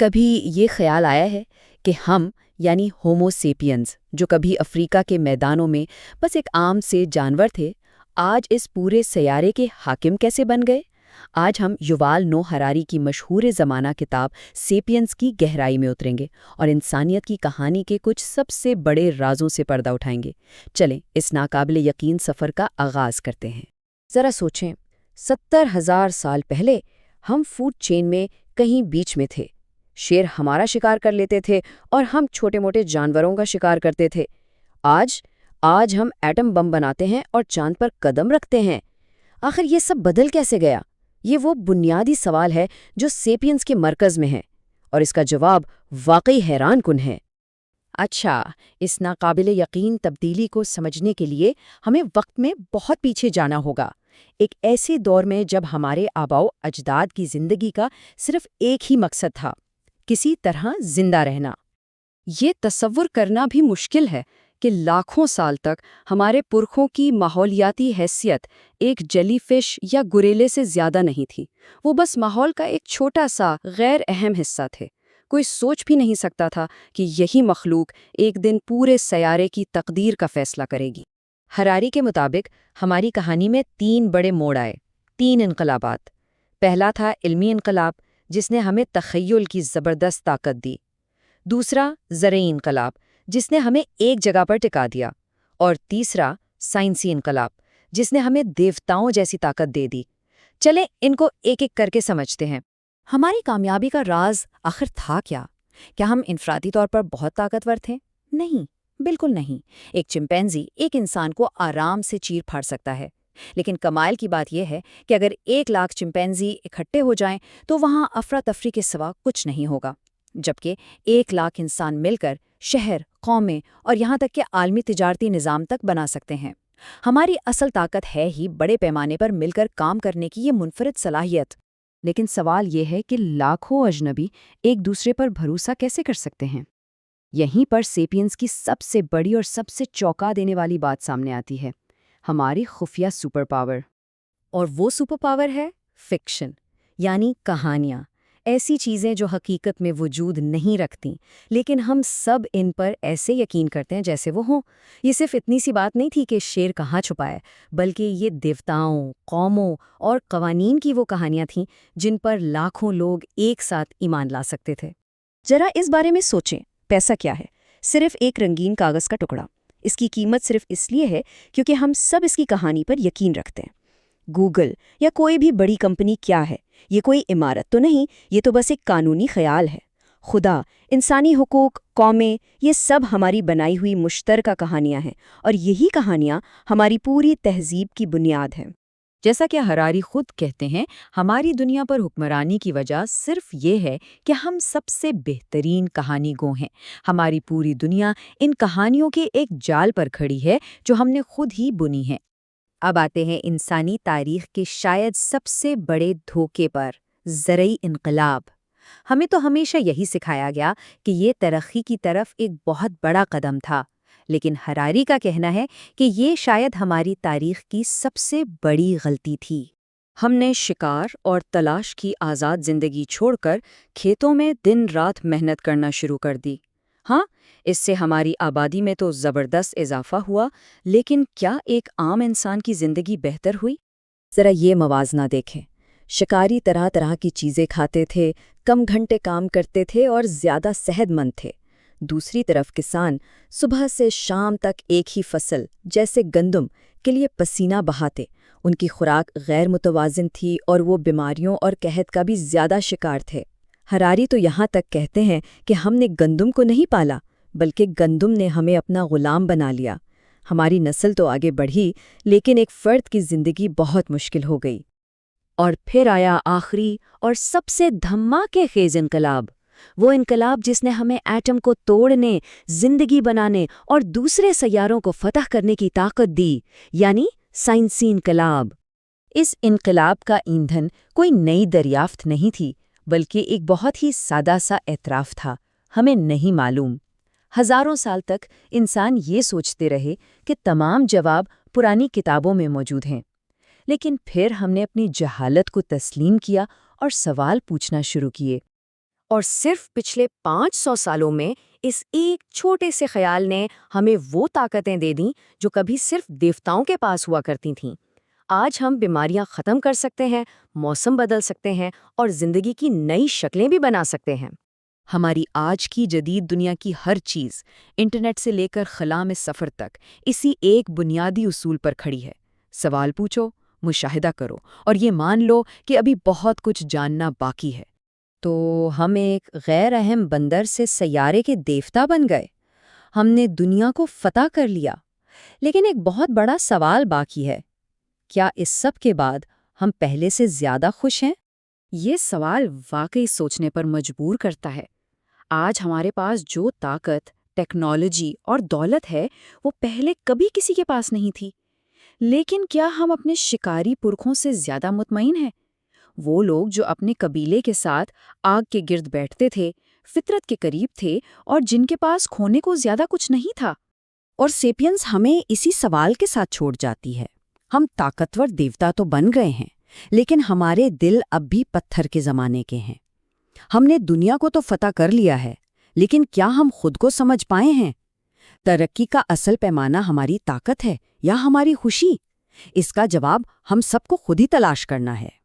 کبھی یہ خیال آیا ہے کہ ہم یعنی ہومو سیپینز جو کبھی افریقہ کے میدانوں میں بس ایک عام سے جانور تھے، آج اس پورے سیارے کے حاکم کیسے بن گئے؟ آج ہم یووال نو ہراری کی مشہور زمانہ کتاب سیپینز کی گہرائی میں اتریں گے اور انسانیت کی کہانی کے کچھ سب سے بڑے رازوں سے پردہ اٹھائیں گے۔ چلیں اس ناقابل یقین سفر کا آغاز کرتے ہیں۔ ذرا سوچیں، 70,000 سال پہلے ہم فوڈ چین میں کہیں بیچ میں تھے۔ شیر ہمارا شکار کر لیتے تھے اور ہم چھوٹے موٹے جانوروں کا شکار کرتے تھے۔ آج ہم ایٹم بم بناتے ہیں اور چاند پر قدم رکھتے ہیں۔ آخر یہ سب بدل کیسے گیا؟ یہ وہ بنیادی سوال ہے جو سیپینز کے مرکز میں ہے، اور اس کا جواب واقعی حیران کن ہے۔ اچھا، اس ناقابل یقین تبدیلی کو سمجھنے کے لیے ہمیں وقت میں بہت پیچھے جانا ہوگا، ایک ایسے دور میں جب ہمارے آباؤ اجداد کی زندگی کا صرف ایک ہی مقصد تھا، کسی طرح زندہ رہنا۔ یہ تصور کرنا بھی مشکل ہے کہ لاکھوں سال تک ہمارے پرکھوں کی ماحولیاتی حیثیت ایک جیلی فش یا گوریلے سے زیادہ نہیں تھی۔ وہ بس ماحول کا ایک چھوٹا سا غیر اہم حصہ تھے۔ کوئی سوچ بھی نہیں سکتا تھا کہ یہی مخلوق ایک دن پورے سیارے کی تقدیر کا فیصلہ کرے گی۔ ہراری کے مطابق ہماری کہانی میں 3 بڑے موڑ آئے، 3 انقلابات۔ پہلا تھا علمی انقلاب، جس نے ہمیں تخیل کی زبردست طاقت دی۔ دوسرا زرعی انقلاب، جس نے ہمیں ایک جگہ پر ٹکا دیا۔ اور تیسرا سائنسی انقلاب، جس نے ہمیں دیوتاؤں جیسی طاقت دے دی۔ چلیں ان کو ایک ایک کر کے سمجھتے ہیں۔ ہماری کامیابی کا راز آخر تھا کیا؟ کیا ہم انفرادی طور پر بہت طاقتور تھے؟ نہیں، بالکل نہیں۔ ایک چمپینزی ایک انسان کو آرام سے چیر پھاڑ سکتا ہے، لیکن کمال کی بات یہ ہے کہ اگر 1,00,000 چمپینزی اکٹھے ہو جائیں تو وہاں افراتفری کے سوا کچھ نہیں ہوگا، جبکہ 1,00,000 انسان مل کر شہر، قومیں اور یہاں تک کہ عالمی تجارتی نظام تک بنا سکتے ہیں۔ ہماری اصل طاقت ہے ہی بڑے پیمانے پر مل کر کام کرنے کی یہ منفرد صلاحیت۔ لیکن سوال یہ ہے کہ لاکھوں اجنبی ایک دوسرے پر بھروسہ کیسے کر سکتے ہیں؟ یہیں پر سیپینز کی سب سے بڑی اور سب سے چونکا دینے والی بات سامنے آتی ہے، ہماری خفیہ سپر پاور۔ اور وہ سپر پاور ہے فکشن، یعنی کہانیاں، ایسی چیزیں جو حقیقت میں وجود نہیں رکھتیں، لیکن ہم سب ان پر ایسے یقین کرتے ہیں جیسے وہ ہوں۔ یہ صرف اتنی سی بات نہیں تھی کہ شیر کہاں چھپا ہے، بلکہ یہ دیوتاؤں، قوموں اور قوانین کی وہ کہانیاں تھیں جن پر لاکھوں لوگ ایک ساتھ ایمان لا سکتے تھے۔ ذرا اس بارے میں سوچیں، پیسہ کیا ہے؟ صرف ایک رنگین کاغذ کا ٹکڑا۔ اس کی قیمت صرف اس لیے ہے کیونکہ ہم سب اس کی کہانی پر یقین رکھتے ہیں۔ گوگل یا کوئی بھی بڑی کمپنی کیا ہے؟ یہ کوئی عمارت تو نہیں، یہ تو بس ایک قانونی خیال ہے۔ خدا، انسانی حقوق، قومیں، یہ سب ہماری بنائی ہوئی مشترکہ کہانیاں ہیں، اور یہی کہانیاں ہماری پوری تہذیب کی بنیاد ہیں۔ جیسا کہ ہراری خود کہتے ہیں، ہماری دنیا پر حکمرانی کی وجہ صرف یہ ہے کہ ہم سب سے بہترین کہانی گو ہیں۔ ہماری پوری دنیا ان کہانیوں کے ایک جال پر کھڑی ہے جو ہم نے خود ہی بنی ہے۔ اب آتے ہیں انسانی تاریخ کے شاید سب سے بڑے دھوکے پر، زرعی انقلاب۔ ہمیں تو ہمیشہ یہی سکھایا گیا کہ یہ ترقی کی طرف ایک بہت بڑا قدم تھا، لیکن ہراری کا کہنا ہے کہ یہ شاید ہماری تاریخ کی سب سے بڑی غلطی تھی۔ ہم نے شکار اور تلاش کی آزاد زندگی چھوڑ کر کھیتوں میں دن رات محنت کرنا شروع کر دی۔ ہاں، اس سے ہماری آبادی میں تو زبردست اضافہ ہوا، لیکن کیا ایک عام انسان کی زندگی بہتر ہوئی؟ ذرا یہ موازنہ دیکھیں۔ شکاری طرح طرح کی چیزیں کھاتے تھے، کم گھنٹے کام کرتے تھے اور زیادہ صحت مند تھے۔ دوسری طرف کسان صبح سے شام تک ایک ہی فصل جیسے گندم کے لیے پسینہ بہاتے۔ ان کی خوراک غیر متوازن تھی اور وہ بیماریوں اور قحط کا بھی زیادہ شکار تھے۔ ہراری تو یہاں تک کہتے ہیں کہ ہم نے گندم کو نہیں پالا، بلکہ گندم نے ہمیں اپنا غلام بنا لیا۔ ہماری نسل تو آگے بڑھی، لیکن ایک فرد کی زندگی بہت مشکل ہو گئی۔ اور پھر آیا آخری اور سب سے دھماکے خیز انقلاب، وہ انقلاب جس نے ہمیں ایٹم کو توڑنے، زندگی بنانے اور دوسرے سیاروں کو فتح کرنے کی طاقت دی، یعنی سائنسی انقلاب۔ اس انقلاب کا ایندھن کوئی نئی دریافت نہیں تھی، بلکہ ایک بہت ہی سادہ سا اعتراف تھا، ہمیں نہیں معلوم۔ ہزاروں سال تک انسان یہ سوچتے رہے کہ تمام جواب پرانی کتابوں میں موجود ہیں، لیکن پھر ہم نے اپنی جہالت کو تسلیم کیا اور سوال پوچھنا شروع کیے۔ اور صرف پچھلے 500 سالوں میں اس ایک چھوٹے سے خیال نے ہمیں وہ طاقتیں دے دیں جو کبھی صرف دیوتاؤں کے پاس ہوا کرتی تھیں۔ آج ہم بیماریاں ختم کر سکتے ہیں، موسم بدل سکتے ہیں اور زندگی کی نئی شکلیں بھی بنا سکتے ہیں۔ ہماری آج کی جدید دنیا کی ہر چیز، انٹرنیٹ سے لے کر خلا میں سفر تک، اسی ایک بنیادی اصول پر کھڑی ہے۔ سوال پوچھو، مشاہدہ کرو، اور یہ مان لو کہ ابھی بہت کچھ جاننا باقی ہے۔ تو ہم ایک غیر اہم بندر سے سیارے کے دیوتا بن گئے۔ ہم نے دنیا کو فتح کر لیا، لیکن ایک بہت بڑا سوال باقی ہے۔ کیا اس سب کے بعد ہم پہلے سے زیادہ خوش ہیں؟ یہ سوال واقعی سوچنے پر مجبور کرتا ہے۔ آج ہمارے پاس جو طاقت، ٹیکنالوجی اور دولت ہے وہ پہلے کبھی کسی کے پاس نہیں تھی۔ لیکن کیا ہم اپنے شکاری پرکھوں سے زیادہ مطمئن ہیں؟ وہ لوگ جو اپنے قبیلے کے ساتھ آگ کے گرد بیٹھتے تھے، فطرت کے قریب تھے اور جن کے پاس کھونے کو زیادہ کچھ نہیں تھا۔ اور سیپینز ہمیں اسی سوال کے ساتھ چھوڑ جاتی ہے۔ ہم طاقتور دیوتا تو بن گئے ہیں، لیکن ہمارے دل اب بھی پتھر کے زمانے کے ہیں۔ ہم نے دنیا کو تو فتح کر لیا ہے، لیکن کیا ہم خود کو سمجھ پائے ہیں؟ ترقی کا اصل پیمانہ ہماری طاقت ہے یا ہماری خوشی؟ اس کا جواب ہم سب کو خود ہی تلاش کرنا ہے۔